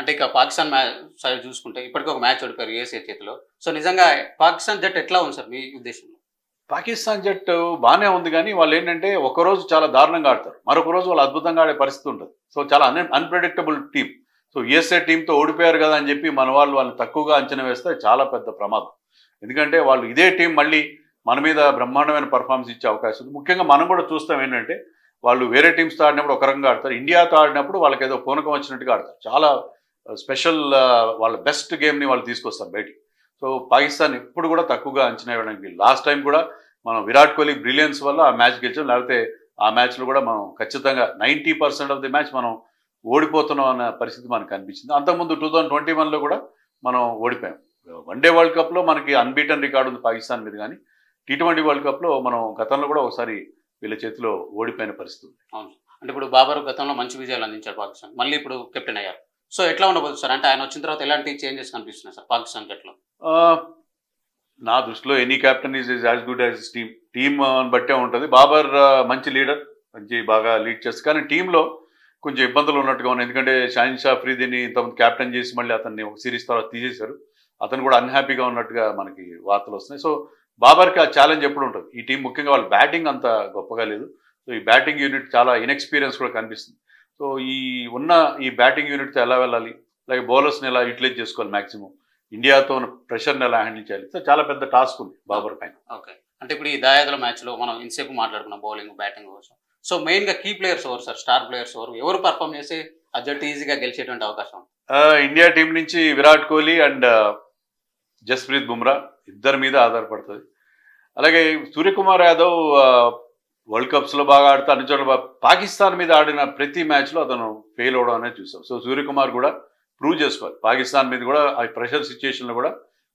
అంటే ఇక పాకిస్తాన్ సైడ్ చూసుకుంటే ఇప్పటికీ ఒక మ్యాచ్ ఓడిపోయారు యూఎస్ఏ చేతిలో. సో నిజంగా పాకిస్తాన్ జట్టు ఎట్లా ఉంది సార్ మీ ఉద్దేశంలో? పాకిస్తాన్ జట్టు బాగానే ఉంది కానీ వాళ్ళు ఏంటంటే ఒకరోజు చాలా దారుణంగా ఆడతారు, మరొక రోజు వాళ్ళు అద్భుతంగా ఆడే పరిస్థితి ఉంటుంది. సో చాలా అన్ప్రెడిక్టబుల్ టీం. సో యూఎస్ఏ టీంతో ఓడిపోయారు కదా అని చెప్పి మన వాళ్ళని తక్కువగా అంచనా వేస్తే చాలా పెద్ద ప్రమాదం. ఎందుకంటే వాళ్ళు ఇదే టీం మళ్ళీ మన మీద బ్రహ్మాండమైన పర్ఫార్మెన్స్ ఇచ్చే అవకాశం ఉంది. ముఖ్యంగా మనం కూడా చూస్తాం ఏంటంటే వాళ్ళు వేరే టీమ్స్తో ఆడినప్పుడు ఒక రకంగా ఆడతారు, ఇండియాతో ఆడినప్పుడు వాళ్ళకి ఏదో పూనకం వచ్చినట్టుగా ఆడతారు. చాలా స్పెషల్ వాళ్ళ బెస్ట్ గేమ్ని వాళ్ళు తీసుకొస్తారు బయటికి. సో పాకిస్తాన్ ఇప్పుడు కూడా తక్కువగా అంచనా వేయడానికి లాస్ట్ టైం కూడా మనం విరాట్ కోహ్లీ బ్రిలియన్స్ వల్ల ఆ మ్యాచ్ గెలిచాం, లేకపోతే ఆ మ్యాచ్లో కూడా మనం ఖచ్చితంగా 90% ఆఫ్ ది మ్యాచ్ మనం ఓడిపోతున్నాం అన్న పరిస్థితి మనకు అనిపించింది. అంతకుముందు 2021లో కూడా మనం ఓడిపోయాం. వన్డే వరల్డ్ కప్లో మనకి అన్బీటన్ రికార్డు ఉంది పాకిస్తాన్ మీద, కానీ T20 వరల్డ్ కప్లో మనం గతంలో కూడా ఒకసారి వీళ్ళ చేతిలో ఓడిపోయిన పరిస్థితి ఉంది. అవును. అంటే ఇప్పుడు బాబర్ గతంలో మంచి విజయాలు అందించారు పాకిస్తాన్, మళ్ళీ ఇప్పుడు కెప్టెన్ అయ్యారు. సో ఎట్లా ఉండబోతుంది సార్? అంటే ఆయన వచ్చిన తర్వాత ఎలాంటి చేంజెస్ కనిపిస్తున్నాయి సార్ పాకిస్తాన్ జట్లో? నా దృష్టిలో any captain is as good as team బట్టే ఉంటుంది. బాబర్ మంచి లీడర్, మంచి బాగా లీడ్ చేస్తారు, కానీ టీంలో కొంచెం ఇబ్బందులు ఉన్నట్టుగా ఉన్నాయి. ఎందుకంటే షాహిన్ షా అఫ్రీదీని ఇంతకుముందు క్యాప్టెన్ చేసి మళ్ళీ అతన్ని ఒక సిరీస్ తర్వాత తీసేశారు. అతను కూడా అన్హ్యాపీగా ఉన్నట్టుగా మనకి వార్తలు వస్తున్నాయి. సో బాబర్కి ఆ ఛాలెంజ్ ఎప్పుడు ఉంటుంది. ఈ టీం ముఖ్యంగా వాళ్ళ బ్యాటింగ్ అంత గొప్పగా లేదు. సో ఈ బ్యాటింగ్ యూనిట్ చాలా ఇన్ఎక్స్పీరియన్స్ కూడా కనిపిస్తుంది. సో ఈ బ్యాటింగ్ యూనిట్తో ఎలా వెళ్ళాలి, అలాగే బౌలర్స్ని ఎలా యూటిలైజ్ చేసుకోవాలి, మ్యాక్సిమం ఇండియాతో ఉన్న ప్రెషర్ని ఎలా హ్యాండిల్ చేయాలి, సో చాలా పెద్ద టాస్క్ ఉంది బాబర్ పైన. ఓకే. అంటే ఇప్పుడు ఈ దాయాదుల మ్యాచ్లో మనం ఇంతసేపు మాట్లాడుకున్నాం బౌలింగ్ బ్యాటింగ్ కోసం. సో మెయిన్గా కీ ప్లేయర్స్ ఎవరు సార్? స్టార్ ప్లేయర్స్ ఎవరు పర్ఫామ్ చేసి ఆ జట్టు ఈజీగా గెలిచేటువంటి అవకాశం? ఇండియా టీం నుంచి విరాట్ కోహ్లీ అండ్ జస్ప్రీత్ బుమ్రా ఇద్దరి మీద ఆధారపడుతుంది. అలాగే సూర్యకుమార్ యాదవ్ వరల్డ్ కప్స్లో బాగా ఆడుతూ అన్ని చోట్ల పాకిస్తాన్ మీద ఆడిన ప్రతి మ్యాచ్లో అతను ఫెయిల్ అవడం అనేది చూసాం. సో సూర్యకుమార్ కూడా ప్రూవ్ చేసుకోవాలి, పాకిస్తాన్ మీద కూడా ఆ ప్రెషర్ సిచ్యుయేషన్లో కూడా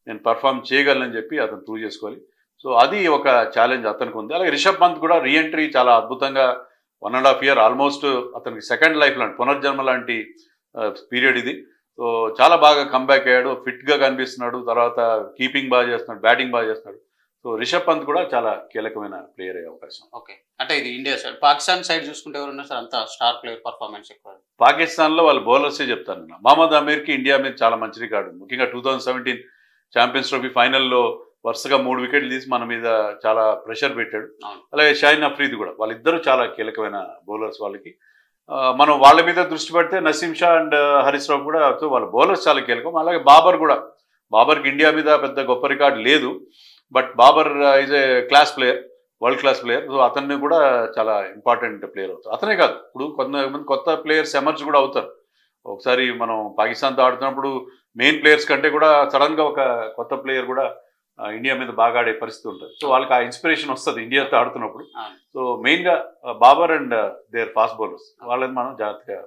నేను పర్ఫామ్ చేయగలనని చెప్పి అతను ప్రూవ్ చేసుకోవాలి. సో అది ఒక ఛాలెంజ్ అతనికి ఉంది. అలాగే రిషబ్ పంత్ కూడా రీఎంట్రీ చాలా అద్భుతంగా 1.5 year ఆల్మోస్ట్ అతనికి సెకండ్ లైఫ్ లాంటి పునర్జన్మ లాంటి పీరియడ్ ఇది. సో చాలా బాగా కంబ్యాక్ అయ్యాడు, ఫిట్గా కనిపిస్తున్నాడు, తర్వాత కీపింగ్ బాగా చేస్తున్నాడు, బ్యాటింగ్ బాగా చేస్తున్నాడు. సో రిషబ్ పంత్ కూడా చాలా కీలకమైన ప్లేయర్ అయ్యే అవకాశం. ఓకే. అంటే ఇది ఇండియా సైడ్. పాకిస్తాన్ సైడ్ చూసుకుంటే ఎవరున్నారు సార్ అంత స్టార్ ప్లేయర్ పర్ఫార్మెన్స్ ఎక్కువ? పాకిస్తాన్లో వాళ్ళ బౌలర్సే చెప్తాను నేను. మహమ్మద్ అమీర్కి ఇండియా మీద చాలా మంచి రికార్డు, ముఖ్యంగా 2017 ఛాంపియన్స్ ట్రోఫీ ఫైనల్లో వరుసగా 3 వికెట్లు తీసి మన మీద చాలా ప్రెషర్ పెట్టాడు. అలాగే షాహిన్ అఫ్రీది కూడా, వాళ్ళిద్దరూ చాలా కీలకమైన బౌలర్స్. వాళ్ళకి మనం వాళ్ళ మీద దృష్టి పెడితే నసీం షా అండ్ హరీష్ రావు కూడా, వాళ్ళ బౌలర్స్ చాలా కీలకం. అలాగే బాబర్ కూడా, బాబర్కి ఇండియా మీద పెద్ద గొప్ప రికార్డు లేదు, but Babar is a class player, world class player. So అతన్ని కూడా చాలా ఇంపార్టెంట్ ప్లేయర్ అవుతారు. అతనే కాదు, ఇప్పుడు కొంతమంది కొత్త ప్లేయర్స్ ఎమర్జ్ కూడా అవుతారు. ఒకసారి మనం పాకిస్తాన్తో ఆడుతున్నప్పుడు మెయిన్ ప్లేయర్స్ కంటే కూడా సడన్గా ఒక కొత్త ప్లేయర్ కూడా ఇండియా మీద బాగా ఆడే పరిస్థితి ఉంటుంది. సో వాళ్ళకి ఆ ఇన్స్పిరేషన్ వస్తుంది ఇండియాతో ఆడుతున్నప్పుడు. సో మెయిన్గా Babar and their fast bowlers, వాళ్ళని మనం జాగ్రత్తగా